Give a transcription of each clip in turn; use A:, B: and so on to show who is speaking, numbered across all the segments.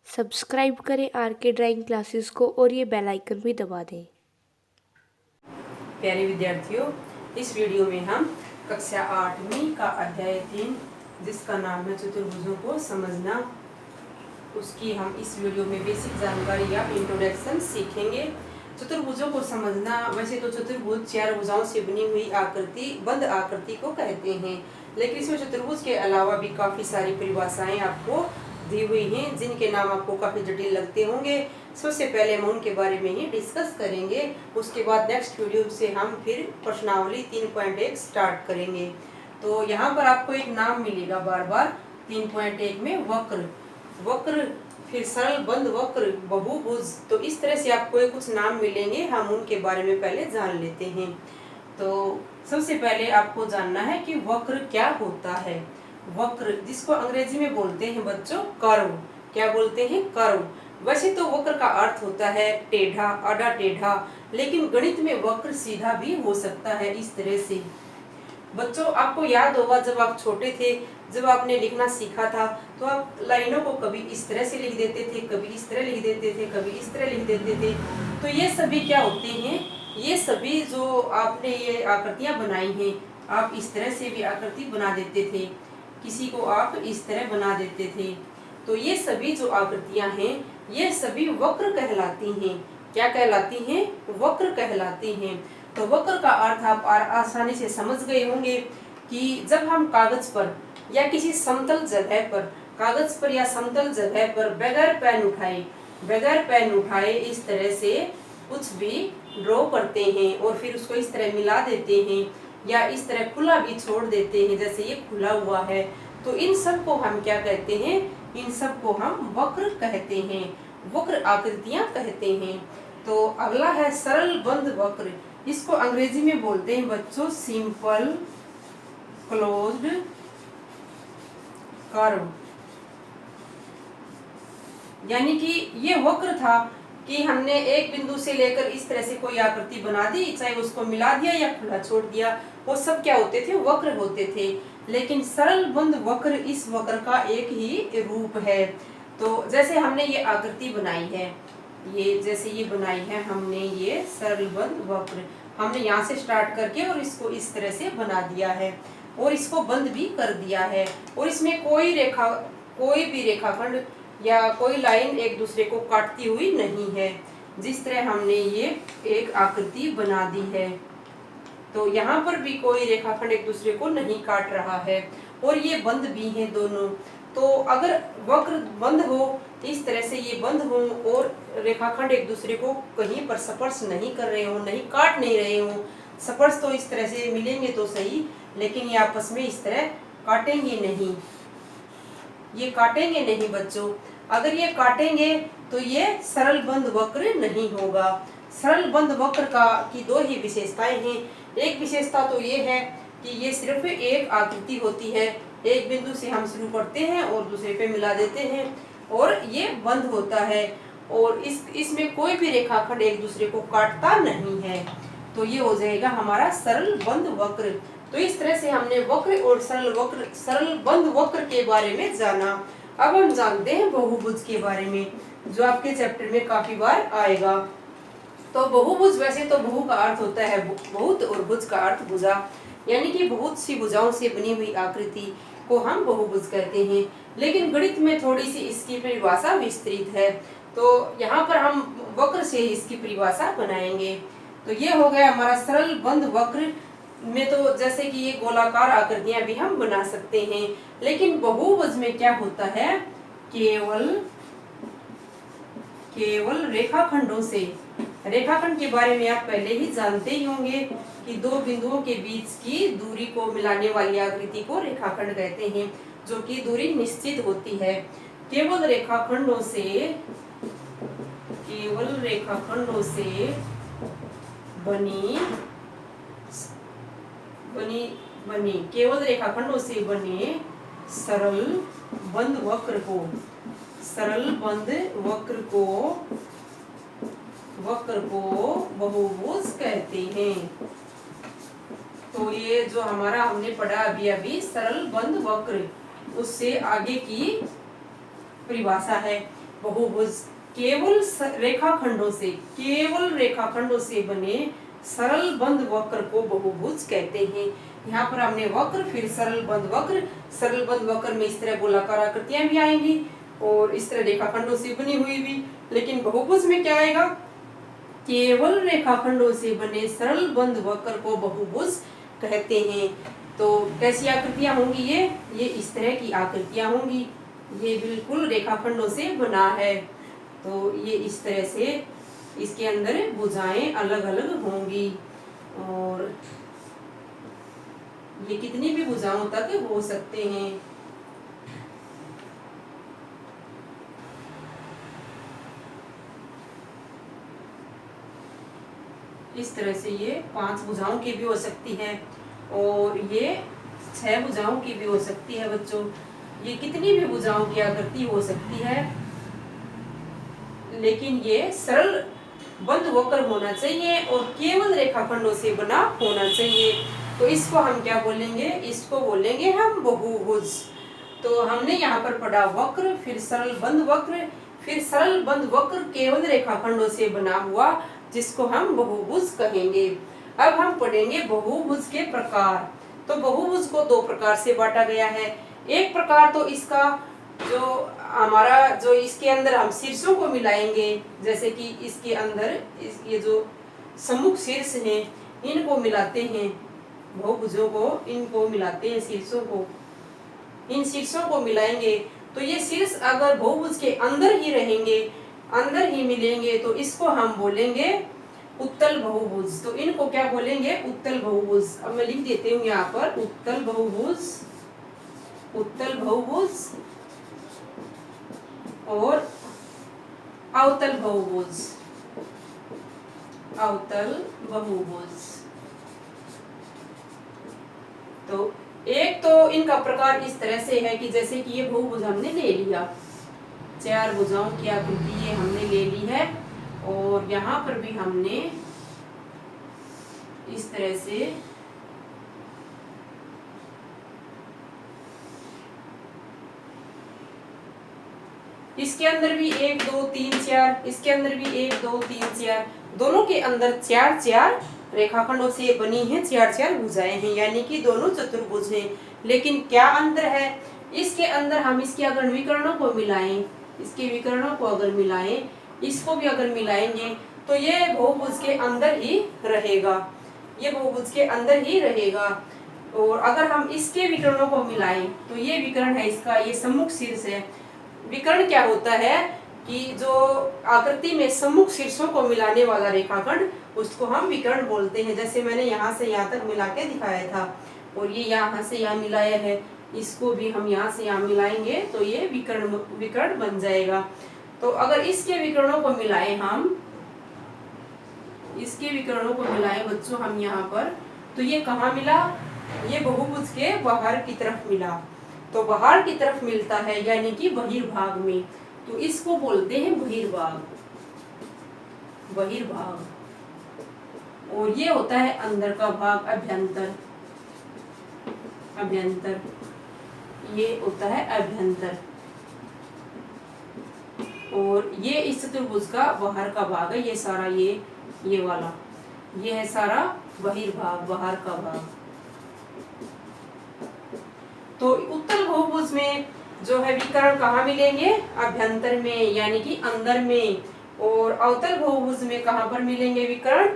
A: Subscribe करें are के drawing classes को और ये बेल आइकन भी दबा दें।
B: प्यारे विद्यार्थियों, इस वीडियो में हम कक्षा 8वीं का अध्याय 3 जिसका नाम है चतुर्भुजों को समझना, उसकी हम इस वीडियो में बेसिक जानकारी या इंट्रोडक्शन सीखेंगे। चतुर्भुजों को समझना, वैसे तो चतुर्भुज चार भुजाओं से बनी हुई आकृति बंद आकृति को कहते हैं, लेकिन इसमें चतुर्भुज के अलावा भी काफी सारी परिभाषाएं आपको दी हुई हैं जिनके नाम आपको काफी जटिल लगते होंगे। सबसे पहले हम उनके बारे में ही डिस्कस करेंगे, उसके बाद नेक्स्ट वीडियो से हम फिर प्रश्नावली 3.1 स्टार्ट करेंगे। तो यहाँ पर आपको एक नाम मिलेगा बार बार 3.1 में, वक्र, वक्र, फिर सरल बंद वक्र, बहुभुज। तो इस तरह से आपको कुछ नाम मिलेंगे, हम उनके बारे में पहले जान लेते हैं। तो सबसे पहले आपको जानना है कि वक्र क्या होता है। वक्र जिसको अंग्रेजी में बोलते हैं बच्चों कर्व, क्या बोलते हैं? कर्व। वैसे तो वक्र का अर्थ होता है टेढ़ा, आड़ा टेढ़ा, लेकिन गणित में वक्र सीधा भी हो सकता है इस तरह से। बच्चों आपको याद होगा जब आप छोटे थे, जब आपने लिखना सीखा था, तो आप लाइनों को कभी इस तरह से लिख देते थे, कभी इस तरह लिख देते थे, कभी इस तरह लिख देते थे। तो ये सभी क्या होते हैं? ये सभी जो आपने ये आकृतियां बनाई हैं, आप इस तरह से भी आकृति बना देते थे, किसी को आप इस तरह बना देते थे। तो ये सभी जो आकृतियां हैं ये सभी वक्र कहलाती हैं। क्या कहलाती हैं? वक्र कहलाती हैं। तो वक्र का अर्थ आप आसानी से समझ गए होंगे कि जब हम कागज पर या किसी समतल जगह पर, कागज पर या समतल जगह पर बगैर पेन उठाए इस तरह से कुछ भी ड्रॉ करते हैं और फिर उसको इस तरह मिला देते हैं या इस तरह खुला भी छोड़ देते हैं, जैसे ये खुला हुआ है, तो इन सब को हम क्या कहते हैं? इन सब को हम वक्र कहते हैं, वक्र आकृतियां कहते हैं। तो अगला है सरल बंद वक्र, इसको अंग्रेजी में बोलते हैं बच्चों सिंपल क्लोज्ड कर्व। यानी कि ये वक्र था कि हमने एक बिंदु से लेकर इस तरह से कोई आकृति बना दी, चाहे उसको मिला दिया या खुला छोड़ दिया, वो सब क्या होते थे? वक्र होते थे। लेकिन सरल बंद वक्र इस वक्र का एक ही रूप है। तो जैसे हमने ये आकृति बनाई है, ये जैसे ये बनाई है हमने, ये सरल बंद वक्र हमने यहाँ से स्टार्ट करके और इसको इस तरह से बना दिया है और इसको बंद भी कर दिया है, और इसमें कोई भी रेखाखंड या कोई लाइन एक दूसरे को काटती हुई नहीं है। जिस तरह हमने ये एक आकृति बना दी है, तो यहाँ पर भी कोई रेखाखंड एक दूसरे को नहीं काट रहा है और ये बंद भी हैं दोनों। तो अगर वक्र बंद हो, इस तरह से ये बंद हो और रेखाखंड एक दूसरे को कहीं पर स्पर्श नहीं कर रहे हो, नहीं काट नहीं रहे हो, स्पर्श तो इस तरह से मिलेंगे तो सही, लेकिन ये आपस में इस तरह काटेंगे नहीं, ये काटेंगे नहीं बच्चों। अगर ये काटेंगे तो ये सरल बंद वक्र नहीं होगा। सरल बंद वक्र की दो ही विशेषताएं हैं। एक विशेषता तो ये है कि ये सिर्फ एक आकृति होती है, एक बिंदु से हम शुरू करते हैं और दूसरे पे मिला देते हैं और ये बंद होता है, और इसमें कोई भी रेखाखंड एक दूसरे को काटता नहीं है। तो ये हो जाएगा हमारा सरल बंद वक्र। तो इस तरह से हमने वक्र और सरल बंद वक्र के बारे में जाना। अब हम जानते हैं बहुभुज के बारे में, जो आपके चैप्टर में काफी बार आएगा। तो बहुभुज, वैसे तो बहु का अर्थ होता है बहुत और भुज का अर्थ भुजा, यानी कि बहुत सी भुजाओं से बनी हुई आकृति को हम बहुभुज कहते हैं। लेकिन गणित में थोड़ी सी इसकी परिभाषा विस्तृत है, तो यहाँ पर हम वक्र से इसकी परिभाषा बनाएंगे। तो ये हो गया हमारा सरल बंद वक्र में, तो जैसे कि ये गोलाकार आकृतियां भी हम बना सकते हैं। लेकिन बहुभुज में क्या होता है? केवल रेखाखंडों से, रेखाखंड के बारे में आप पहले ही जानते ही होंगे कि दो बिंदुओं के बीच की दूरी को मिलाने वाली आकृति को रेखाखंड कहते हैं, जो कि दूरी निश्चित होती है। केवल रेखाखंडों से बने सरल बंद वक्र को बहुभुज कहते हैं। तो ये जो हमारा हमने पढ़ा अभी सरल बंद वक्र, उससे आगे की परिभाषा है बहुभुज केवल रेखाखंडों से बने सरल बंद वक्र को बहुभुज कहते हैं। यहाँ पर हमने वक्र, फिर सरल बंद वक्र में इस तरह गोलाकार आकृतियां भी आएंगी और इस तरह रेखाखंडों से बनी हुई भी। लेकिन बहुभुज में क्या आएगा? केवल रेखाखंडों से बने सरल बंद वक्र को बहुभुज कहते हैं। तो कैसी आकृतियां होंगी? ये इस तरह की आकृतियां होंगी। ये बिल्कुल रेखाखंडों से बना है, तो ये इस तरह से इसके अंदर भुजाएं अलग अलग होंगी और ये कितनी भी भुजाओं तक हो सकते हैं। इस तरह से ये 5 भुजाओं की भी हो सकती है और ये 6 भुजाओं की भी हो सकती है बच्चों। ये कितनी भी भुजाओं की आकृति हो सकती है, लेकिन ये सरल बंद वक्र होना चाहिए और केवल रेखाखंडों से बना होना चाहिए। तो इसको हम क्या बोलेंगे? इसको बोलेंगे हम बहुभुज। तो हमने यहाँ पर पढ़ा वक्र, फिर सरल बंद वक्र केवल रेखाखंडों से बना हुआ, जिसको हम बहुभुज कहेंगे। अब हम पढ़ेंगे बहुभुज के प्रकार। तो बहुभुज को 2 प्रकार से बांटा गया है। एक प्रकार तो इसका जो इसके अंदर हम शीर्षों को मिलाएंगे, जैसे कि इसके अंदर ये जो सम्मुख शीर्ष हैं इनको मिलाते हैं, बहुभुजों को इनको मिलाते हैं, शीर्षों को, इन शीर्षों को मिलाएंगे तो ये शीर्ष अगर बहुभुज के अंदर ही रहेंगे, अंदर ही मिलेंगे, तो इसको हम बोलेंगे उत्तल बहुभुज। तो इनको क्या बोलेंगे? उत्तल बहुभुज। अब मैं लिख देती हूँ यहाँ पर उत्तल बहुभुज और अवतल बहुभुज। तो एक तो इनका प्रकार इस तरह से है कि जैसे कि ये बहुभुज हमने ले लिया, 4 भुजाओं की आकृति ये हमने ले ली है और यहाँ पर भी हमने इस तरह से इसके अंदर भी 1 2 3 4, इसके अंदर भी 1 2 3 4, दोनों के अंदर 4 रेखाखंडों से बनी है 4 भुजाएं हैं, यानी कि दोनों चतुर्भुज हैं। लेकिन क्या अंतर है? इसके अंदर हम इसके अगर विकर्णों को मिलाएं, इसके विकर्णों को अगर मिलाएं, इसको भी अगर मिलाएंगे तो ये बहुभुज के अंदर ही रहेगा, ये बहुभुज के अंदर ही रहेगा। और अगर हम इसके विकर्णों को मिलाएं तो ये विकर्ण है इसका, ये सम्मुख शीर्ष है। विकर्ण क्या होता है कि जो आकृति में सम्मुख शीर्षों को मिलाने वाला रेखाखंड, उसको हम विकर्ण बोलते हैं। जैसे मैंने यहाँ से यहाँ तक मिला के दिखाया था और ये यहाँ से यहाँ मिलाया है, इसको भी हम यहाँ से यहाँ मिलाएंगे तो ये विकर्ण बन जाएगा। तो अगर इसके विकर्णों को मिलाएं, हम इसके विकर्णों को मिलाएं बच्चों हम यहाँ पर, तो ये कहाँ मिला? ये बहुभुज के बाहर की तरफ मिला। तो बाहर की तरफ मिलता है यानी कि बहिर्भाग में, तो इसको बोलते हैं बहिर्भाग। और ये होता है अंदर का भाग, अभ्यंतर। ये होता है अभ्यंतर। और ये इस चतुर्भुज का बाहर का भाग है, ये सारा ये वाला, ये है सारा बहिर्भाग, बाहर का भाग। तो उत्तल बहुभुज में जो है विकर्ण कहाँ मिलेंगे? अभ्यंतर में, यानी कि अंदर में। और अवतल बहुभुज में कहाँ पर मिलेंगे विकर्ण?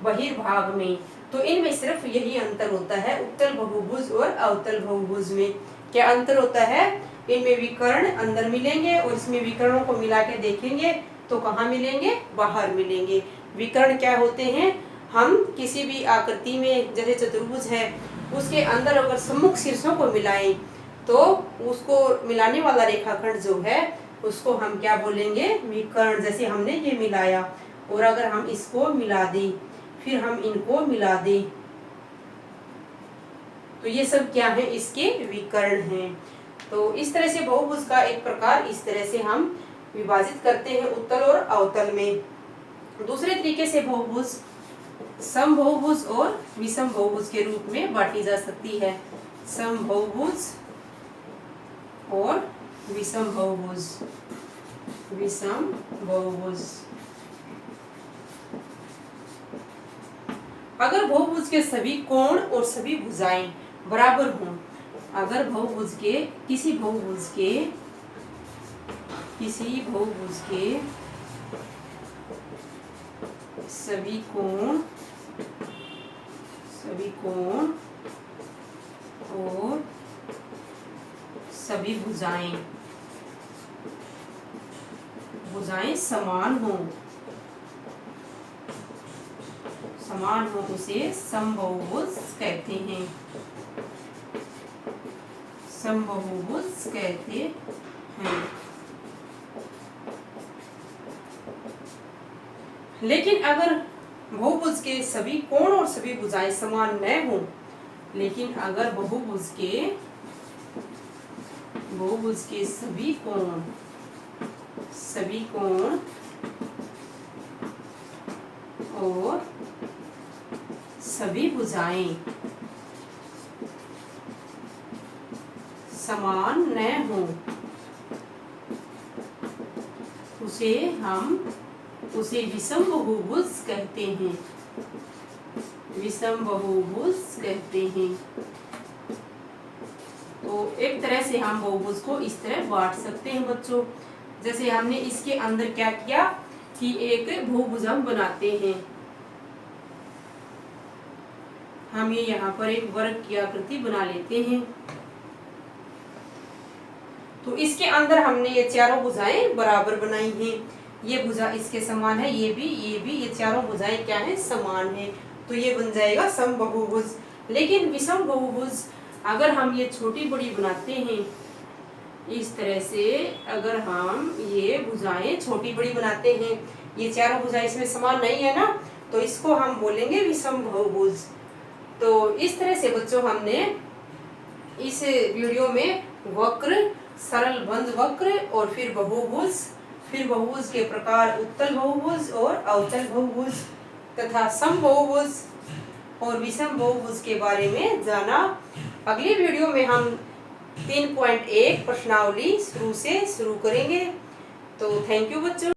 B: बहिर्भाग में। तो इनमें सिर्फ यही अंतर होता है, उत्तल बहुभुज और अवतल बहुभुज में। क्या अंतर होता है? इनमें विकर्ण अंदर मिलेंगे और इसमें विकर्णों को मिला के देखेंगे तो कहाँ मिलेंगे? बाहर मिलेंगे। विकर्ण क्या होते हैं? हम किसी भी आकृति में, जैसे चतुर्भुज है, उसके अंदर अगर सम्मुख शीर्षों को मिलाएं तो उसको मिलाने वाला रेखाखंड जो है उसको हम क्या बोलेंगे? विकर्ण। जैसे हमने ये मिलाया और अगर हम इसको मिला दें, फिर हम इनको मिला दें, तो ये सब क्या है? इसके विकर्ण हैं। तो इस तरह से बहुभुज का एक प्रकार इस तरह से हम विभाजित करते हैं उत्तल और अवतल में। दूसरे तरीके से बहुभुज समबहुभुज और विषम बहुभुज के रूप में बांटी जा सकती है। समबहुभुज और विषम बहुभुज। विषम बहुभुज। अगर बहुभुज के सभी कोण और सभी भुजाएं बराबर हों, अगर बहुभुज के किसी बहुभुज के सभी कोण और सभी भुजाएं समान हो उसे समबहुभुज कहते हैं। लेकिन अगर बहुभुज के सभी कोण और सभी भुजाएं समान न हों, लेकिन अगर बहुभुज के सभी कोण और सभी भुजाएं समान न हों, उसे विषम बहुभुज कहते हैं। तो एक तरह से हम बहुभुज को इस तरह बांट सकते हैं बच्चों। जैसे हमने इसके अंदर क्या किया कि एक बहुभुज हम बनाते हैं। हम ये यहाँ पर एक वर्ग की आकृति बना लेते हैं। तो इसके अंदर हमने ये चारों भुजाएं बराबर बनाई हैं। ये भुजा इसके समान है, ये भी, ये चारों भुजाएं क्या है, समान है। तो ये बन जाएगा समबहुभुज। लेकिन विषम बहुभुज अगर हम ये छोटी बड़ी बनाते हैं इस तरह से, अगर हम ये भुजाएं छोटी बड़ी बनाते हैं, ये चारों भुजाएं इसमें समान नहीं है ना, तो इसको हम बोलेंगे विषम बहुभुज। तो इस तरह से बच्चों हमने इस वीडियो में वक्र, सरल बंद वक्र और फिर बहुभुज के प्रकार उत्तल बहुभुज और अवतल बहुभुज तथा समबहुभुज और विषम बहुभुज के बारे में जाना। अगली वीडियो में हम 3.1 प्रश्नावली शुरू करेंगे। तो थैंक यू बच्चों।